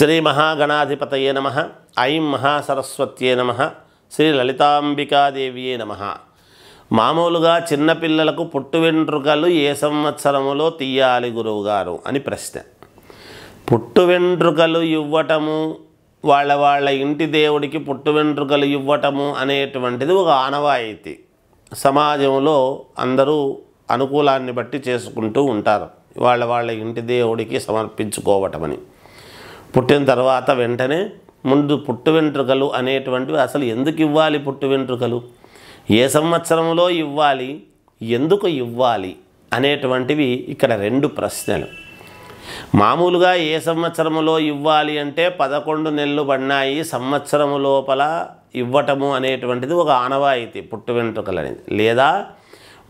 శ్రీ మహాగణాధిపతయే నమః. ఐం మహాసరస్వత్యే నమః. శ్రీ లలితాంబికాదేవియే నమః. మామూలుగా చిన్నపిల్లలకు పుట్టు వెంట్రుకలు ఏ సంవత్సరములో తీయాలి గురువుగారు అని ప్రశ్న. పుట్టు వెంట్రుకలు ఇవ్వటము, వాళ్ళ ఇంటి దేవుడికి పుట్టు వెంట్రుకలు ఇవ్వటము అనేటువంటిది ఒక ఆనవాయితీ. సమాజంలో అందరూ అనుకూలాన్ని బట్టి చేసుకుంటూ ఉంటారు. వాళ్ళ ఇంటి దేవుడికి సమర్పించుకోవటమని. పుట్టిన తర్వాత వెంటనే ముందు పుట్టు వెంట్రుకలు అనేటువంటివి అసలు ఎందుకు ఇవ్వాలి? పుట్టు వెంట్రుకలు ఏ సంవత్సరంలో ఇవ్వాలి, ఎందుకు ఇవ్వాలి అనేటువంటివి ఇక్కడ రెండు ప్రశ్నలు. మామూలుగా ఏ సంవత్సరంలో ఇవ్వాలి అంటే 11 నెలలు పడినాయి సంవత్సరము లోపల ఇవ్వటము అనేటువంటిది ఒక ఆనవాయితీ పుట్టు వెంట్రుకలు అనేది. లేదా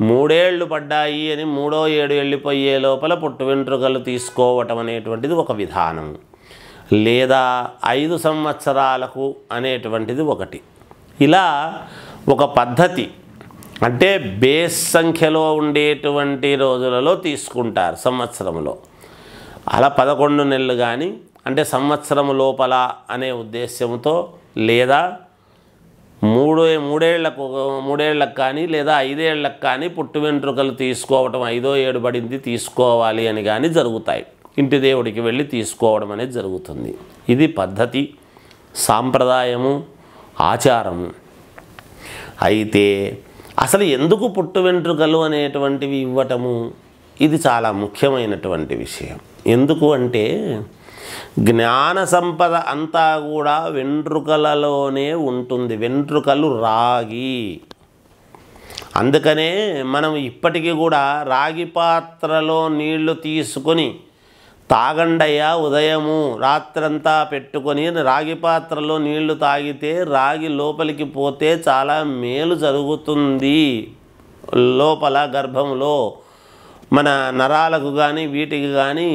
3 ఏళ్ళు పడ్డాయి అని 3వ ఏడు వెళ్ళిపోయే లోపల పుట్టు వెంట్రుకలు తీసుకోవటం అనేటువంటిది ఒక విధానం. లేదా 5 సంవత్సరాలకు అనేటువంటిది ఒకటి. ఇలా ఒక పద్ధతి, అంటే బేస్ సంఖ్యలో ఉండేటువంటి రోజులలో తీసుకుంటారు సంవత్సరంలో. అలా 11 నెలలు కానీ అంటే సంవత్సరం లోపల అనే ఉద్దేశ్యంతో, లేదా మూడేళ్లకు కానీ లేదా 5 ఏళ్ళకు కానీ పుట్టు వెంట్రుకలు తీసుకోవటం, 5వ ఏడు పడింది తీసుకోవాలి అని కానీ జరుగుతాయి. ఇంటి దేవుడికి వెళ్ళి తీసుకోవడం అనేది జరుగుతుంది. ఇది పద్ధతి, సాంప్రదాయము, ఆచారము. అయితే అసలు ఎందుకు పుట్టు వెంట్రుకలు అనేటువంటివి ఇవ్వటము, ఇది చాలా ముఖ్యమైనటువంటి విషయం. ఎందుకు అంటే జ్ఞాన సంపద అంతా కూడా వెంట్రుకలలోనే ఉంటుంది. వెంట్రుకలు రాగి. అందుకనే మనం ఇప్పటికీ కూడా రాగి పాత్రలో నీళ్లు తీసుకొని తాగండయ్యా, ఉదయము రాత్రంతా పెట్టుకొని రాగి పాత్రలో నీళ్లు తాగితే రాగి లోపలికి పోతే చాలా మేలు జరుగుతుంది. లోపల గర్భంలో మన నరాలకు కానీ వీటికి కానీ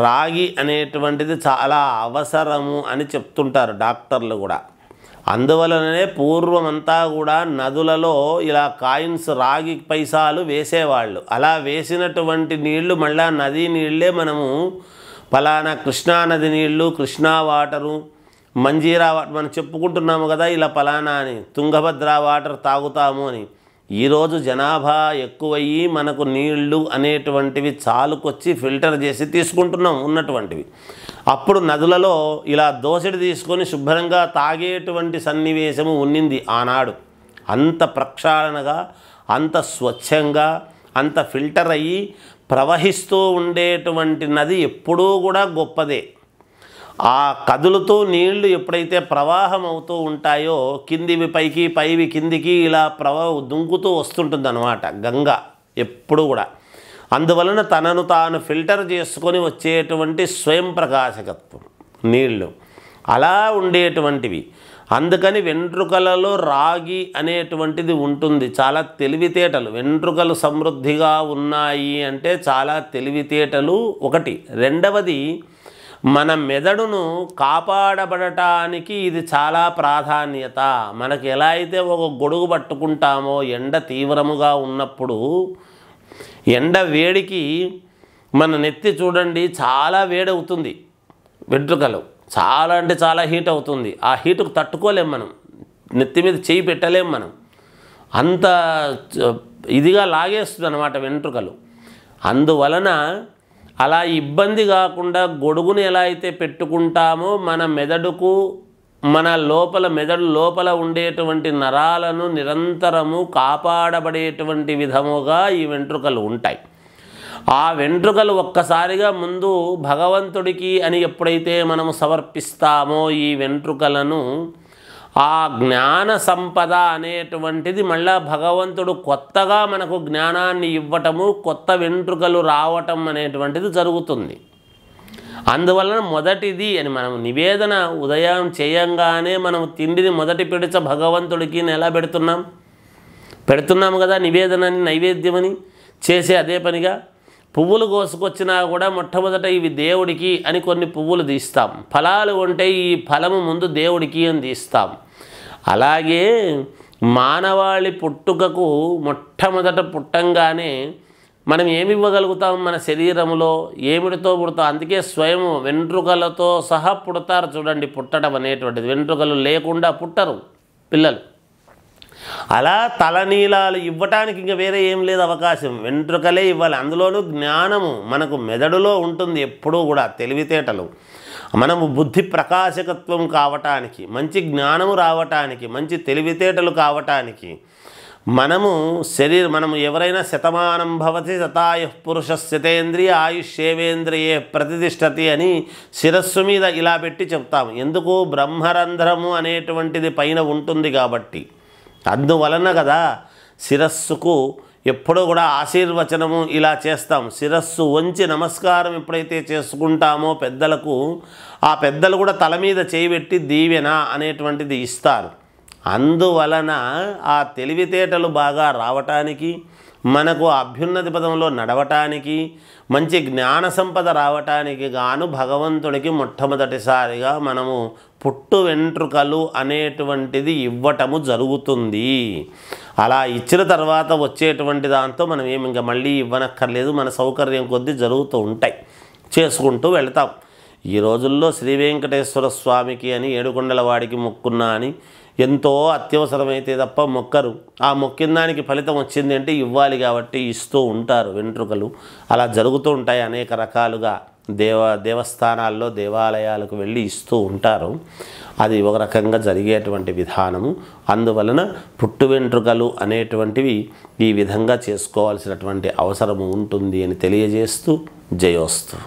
రాగి అనేటువంటిది చాలా అవసరము అని చెప్తుంటారు డాక్టర్లు కూడా. అందువలననే పూర్వమంతా కూడా నదులలో ఇలా కాయిన్స్, రాగి పైసాలు వేసేవాళ్ళు. అలా వేసినటువంటి నీళ్లు మళ్ళా నదీ నీళ్ళే మనము ఫలానా కృష్ణానది నీళ్లు, కృష్ణా వాటరు, మంజీరా వాటర్ మనం చెప్పుకుంటున్నాము కదా, ఇలా ఫలానా అని తుంగభద్ర వాటర్ తాగుతాము అని. ఈరోజు జనాభా ఎక్కువయ్యి మనకు నీళ్లు అనేటువంటివి చాలుకొచ్చి ఫిల్టర్ చేసి తీసుకుంటున్నాం ఉన్నటువంటివి. అప్పుడు నదులలో ఇలా దోసెడు తీసుకొని శుభ్రంగా తాగేటువంటి సన్నివేశము ఉన్నింది ఆనాడు. అంత ప్రక్షాళనగా, అంత స్వచ్ఛంగా, అంత ఫిల్టర్ అయ్యి ప్రవహిస్తూ ఉండేటువంటి నది ఎప్పుడూ కూడా గొప్పదే. ఆ కదులుతూ నీళ్లు ఎప్పుడైతే ప్రవాహం అవుతూ ఉంటాయో, కిందివి పైకి, పైవి కిందికి ఇలా దుంకుతూ వస్తుంటుంది అన్నమాట గంగ ఎప్పుడు కూడా. అందువలన తనను తాను ఫిల్టర్ చేసుకొని వచ్చేటువంటి స్వయం ప్రకాశకత్వం నీళ్లు అలా ఉండేటువంటివి. అందుకని వెంట్రుకలలో రాగి అనేటువంటిది ఉంటుంది. చాలా తెలివితేటలు. వెంట్రుకలు సమృద్ధిగా ఉన్నాయి అంటే చాలా తెలివితేటలు ఒకటి. రెండవది, మన మెదడును కాపాడబడటానికి ఇది చాలా ప్రాధాన్యత. మనకి ఎలా అయితే ఒక గొడుగు పట్టుకుంటామో ఎండ తీవ్రముగా ఉన్నప్పుడు, ఎండ వేడికి మన నెత్తి చూడండి చాలా వేడవుతుంది. వెంట్రుకలు చాలా అంటే చాలా హీట్ అవుతుంది. ఆ హీటుకు తట్టుకోలేం మనం, నెత్తి మీద చేయి పెట్టలేం మనం. అంత ఇదిగా లాగేస్తుంది అన్నమాట వెంట్రుకలు. అందువలన అలా ఇబ్బంది కాకుండా గొడుగుని ఎలా అయితే పెట్టుకుంటామో మన మెదడుకు, మన మెదడు లోపల ఉండేటువంటి నరాలను నిరంతరము కాపాడబడేటువంటి విధముగా ఈ వెంట్రుకలు ఉంటాయి. ఆ వెంట్రుకలు ఒక్కసారిగా ముందు భగవంతుడికి అని ఎప్పుడైతే మనము సమర్పిస్తామో ఈ వెంట్రుకలను, ఆ జ్ఞాన సంపద అనేటువంటిది మళ్ళా భగవంతుడు కొత్తగా మనకు జ్ఞానాన్ని ఇవ్వటము, కొత్త వెంట్రుకలు రావటం అనేటువంటిది జరుగుతుంది. అందువలన మొదటిది అని మనం నివేదన ఉదయం చేయంగానే మనం తిండిని మొదటి పిడిచ భగవంతుడికి ఎలా పెడుతున్నాము కదా, నివేదనని, నైవేద్యమని చేసే అదే పనిగా పువ్వులు కోసుకొచ్చినా కూడా మొట్టమొదట ఇవి దేవుడికి అని కొన్ని పువ్వులు తీస్తాం. ఫలాలు ఉంటే ఈ ఫలము ముందు దేవుడికి అని తీస్తాం. అలాగే మానవాళి పుట్టుకకు మొట్టమొదట పుట్టంగానే మనం ఏమి ఇవ్వగలుగుతాం మన శరీరంలో, ఏమిటితో పుడతాం? అందుకే స్వయం వెంట్రుకలతో సహా పుడతారు చూడండి. పుట్టడం అనేటువంటిది, వెంట్రుకలు లేకుండా పుట్టరు పిల్లలు. అలా తలనీలాలు ఇవ్వటానికి ఇంకా వేరే ఏం లేదు అవకాశం, వెంట్రుకలే ఇవ్వాలి. అందులోనూ జ్ఞానము మనకు మెదడులో ఉంటుంది ఎప్పుడూ కూడా, తెలివితేటలు, మనము బుద్ధి ప్రకాశకత్వం కావటానికి, మంచి జ్ఞానము రావటానికి, మంచి తెలివితేటలు కావటానికి, మనము ఎవరైనా శతమానం భవతి శతాయుః పురుష శతేంద్రియ ఆయుష్యేవేంద్రియే ప్రతిష్టతి అని శిరస్సు మీద ఇలా పెట్టి చెప్తాము. ఎందుకు? బ్రహ్మరంధ్రము అనేటువంటిది పైన ఉంటుంది కాబట్టి. అందువలన కదా శిరస్సుకు ఎప్పుడూ కూడా ఆశీర్వచనము ఇలా చేస్తాం. శిరస్సు వంచి నమస్కారం ఎప్పుడైతే చేసుకుంటామో పెద్దలకు, ఆ పెద్దలు కూడా తల మీద చేయబెట్టి దీవెన అనేటువంటిది ఇస్తారు. అందువలన ఆ తెలివితేటలు బాగా రావటానికి, మనకు అభ్యున్నతి పదంలో నడవటానికి, మంచి జ్ఞాన సంపద రావటానికి గాను భగవంతుడికి మొట్టమొదటిసారిగా మనము పుట్టు వెంట్రుకలు అనేటువంటిది ఇవ్వటము జరుగుతుంది. అలా ఇచ్చిన తర్వాత వచ్చేటువంటి దాంతో మనం ఇంకా మళ్ళీ ఇవ్వనక్కర్లేదు, మన సౌకర్యం కొద్దీ జరుగుతూ ఉంటాయి, చేసుకుంటూ వెళతాం. ఈ రోజుల్లో శ్రీ వెంకటేశ్వర స్వామికి అని ఏడుకొండల వాడికి మొక్కున్నా అని ఎంతో అత్యవసరమైతే తప్ప మొక్కరు. ఆ మొక్కిన దానికి ఫలితం వచ్చింది అంటే ఇవ్వాలి కాబట్టి ఇస్తూ ఉంటారు వెంట్రుకలు. అలా జరుగుతూ ఉంటాయి అనేక రకాలుగా. దేవస్థానాల్లో దేవాలయాలకు వెళ్ళి ఇస్తూ ఉంటారు. అది ఒక రకంగా జరిగేటువంటి విధానము. అందువలన పుట్టు వెంట్రుకలు అనేటువంటివి ఈ విధంగా చేసుకోవాల్సినటువంటి అవసరము ఉంటుంది అని తెలియజేస్తూ జయోస్తు.